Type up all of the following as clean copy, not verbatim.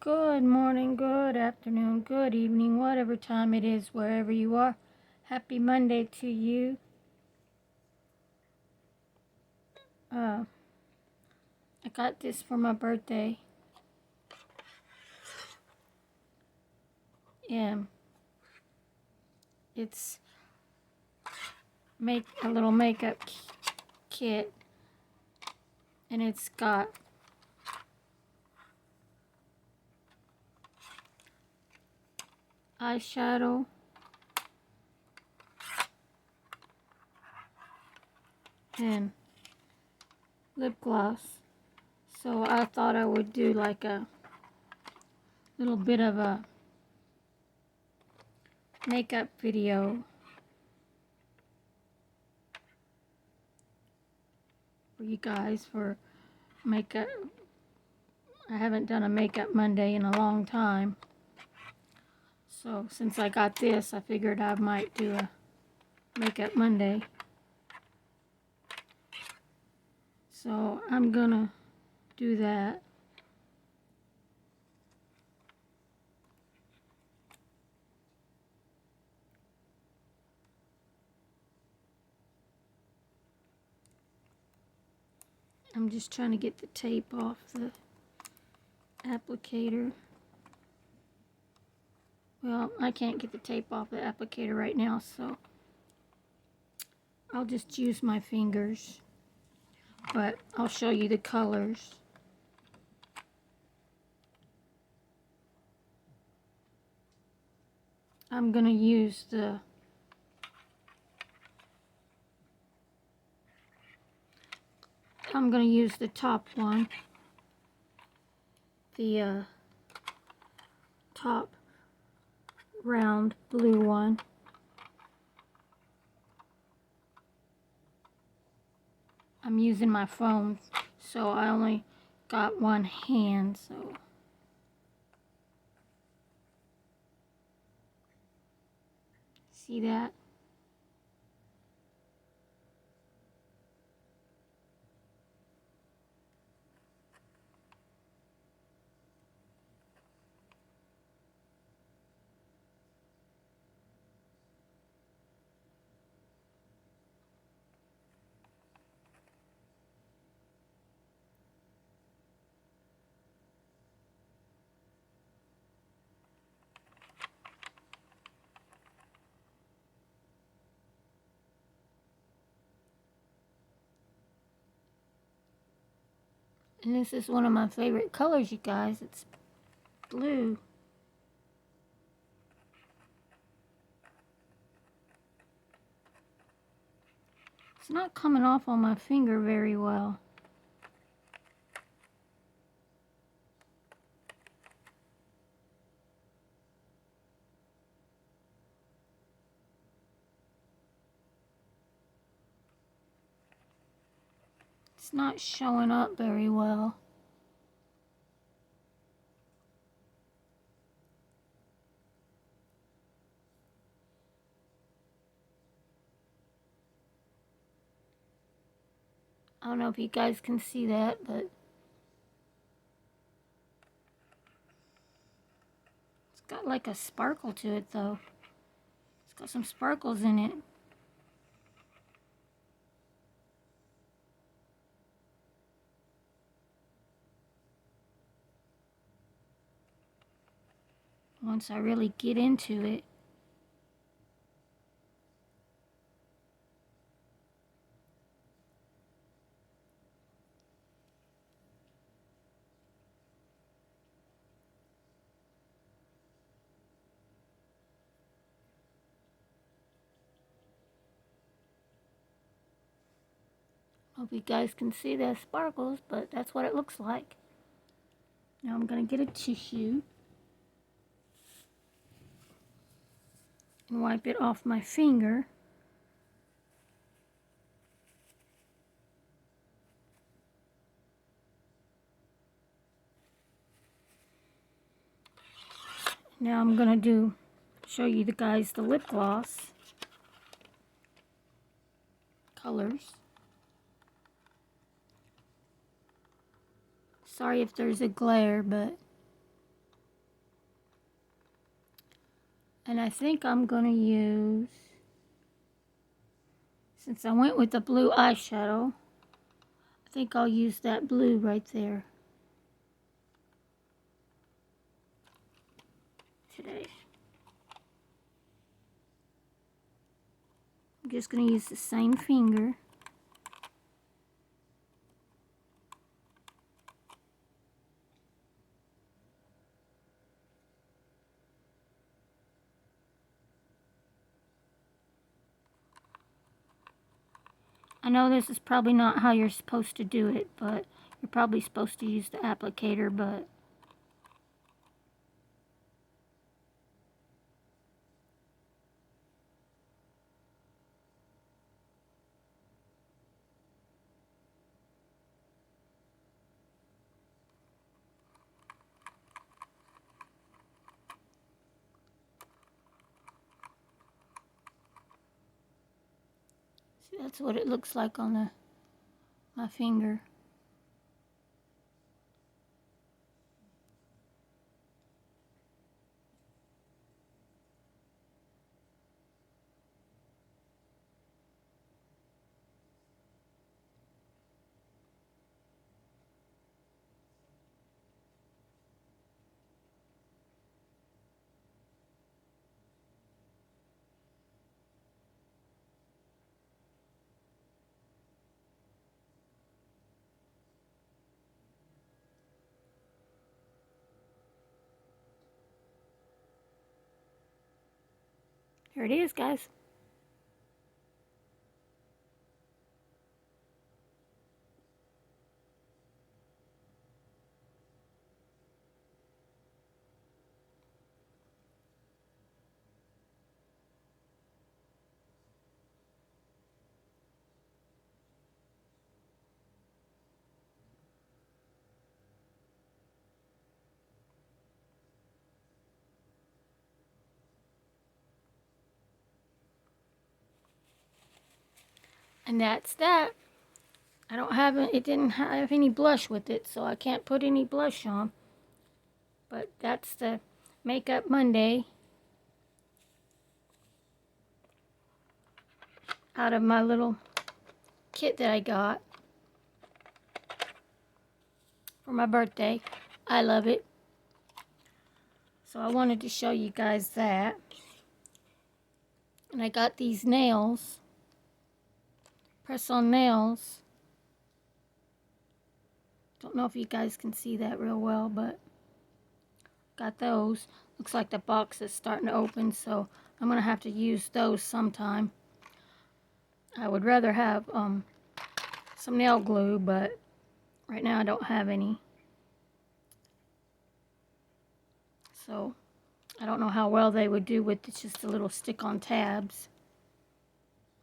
Good morning, good afternoon, good evening, whatever time it is, wherever you are. Happy Monday to you. I got this for my birthday. And it's make a little makeup kit, and it's got eyeshadow, and lip gloss. So I thought I would do like a little bit of a makeup video for you guys for makeup. I haven't done a makeup Monday in a long time. So since I got this, I figured I might do a makeup Monday. So I'm gonna do that. I'm just trying to get the tape off the applicator. Well, I can't get the tape off the applicator right now, so I'll just use my fingers. But I'll show you the colors. I'm gonna use the top one, the top round blue one. I'm using my phone, so I only got one hand, so see that? And this is one of my favorite colors, you guys. It's blue. It's not coming off on my finger very well. It's not showing up very well. I don't know if you guys can see that, but it's got like a sparkle to it though. It's got some sparkles in it. Once I really get into it. Hope you guys can see the sparkles, but that's what it looks like. Now I'm going to get a tissue and wipe it off my finger. Now I'm going to show you guys the lip gloss colors. Sorry if there's a glare, but And I think I'm going to use, since I went with the blue eyeshadow, I think I'll use that blue right there today. I'm just going to use the same finger. I know this is probably not how you're supposed to do it, but you're probably supposed to use the applicator, but see, that's what it looks like on my finger. Here it is, guys. And that's that. It didn't have any blush with it, so I can't put any blush on. But that's the Makeup Monday out of my little kit that I got for my birthday. I love it. So I wanted to show you guys that. And I got these nails, press-on nails. Don't know if you guys can see that real well, but got those. Looks like the box is starting to open, so I'm gonna have to use those sometime. I would rather have some nail glue, but right now I don't have any. So I don't know how well they would do with just a little stick-on tabs.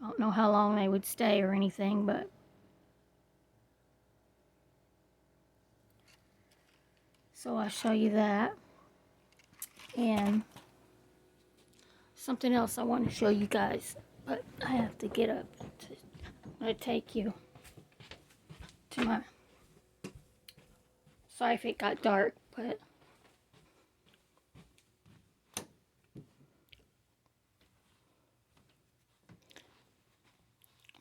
I don't know how long they would stay or anything, but so I'll show you that. And something else I want to show you guys, but I have to get up. I'm going to take you to my, sorry if it got dark, but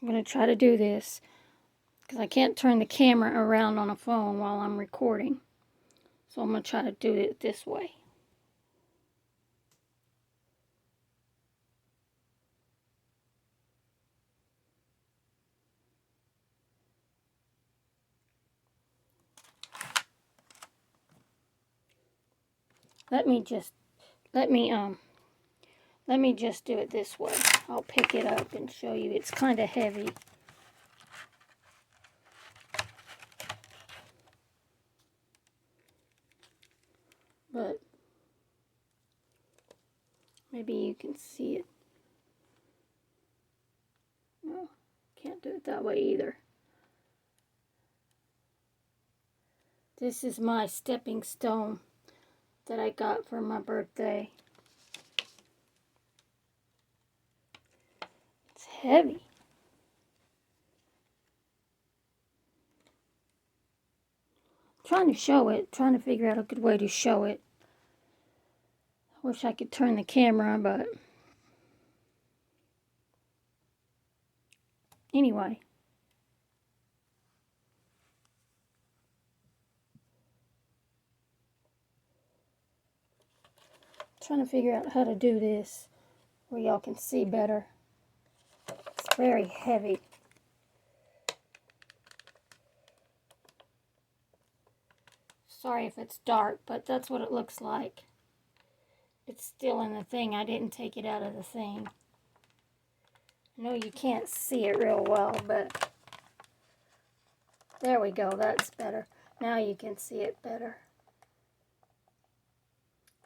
I'm going to try to do this because I can't turn the camera around on a phone while I'm recording. So I'm going to try to do it this way. Let me just do it this way. I'll pick it up and show you. It's kind of heavy. But maybe you can see it. No, can't do it that way either. This is my stepping stone that I got for my birthday. It's heavy. Trying to show it, trying to figure out a good way to show it Wish I could turn the camera, but anyway. Trying to figure out how to do this where y'all can see better. It's very heavy. Sorry if it's dark, but that's what it looks like. It's still in the thing. I didn't take it out of the thing. I know you can't see it real well, but there we go. That's better. Now you can see it better.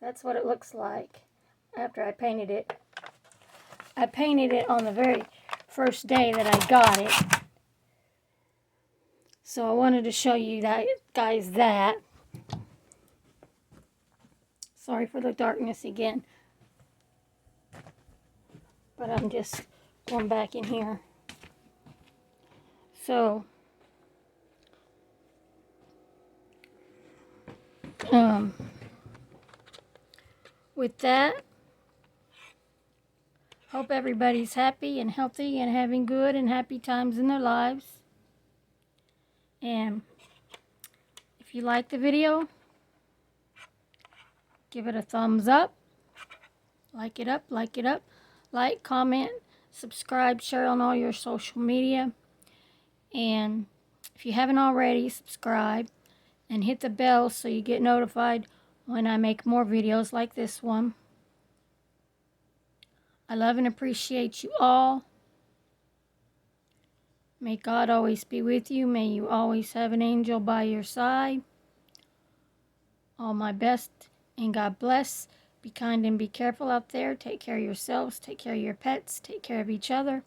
That's what it looks like after I painted it. I painted it on the very first day that I got it. So I wanted to show you guys that. Sorry for the darkness again. But I'm just going back in here. So, with that, hope everybody's happy and healthy and having good and happy times in their lives. And if you like the video, give it a thumbs up. Like it up, like it up. Like, comment, subscribe, share on all your social media. And if you haven't already, subscribe and hit the bell so you get notified when I make more videos like this one. I love and appreciate you all. May God always be with you. May you always have an angel by your side. All my best, and God bless. Be kind and be careful out there. Take care of yourselves. Take care of your pets. Take care of each other.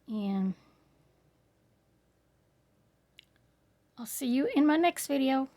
And I'll see you in my next video.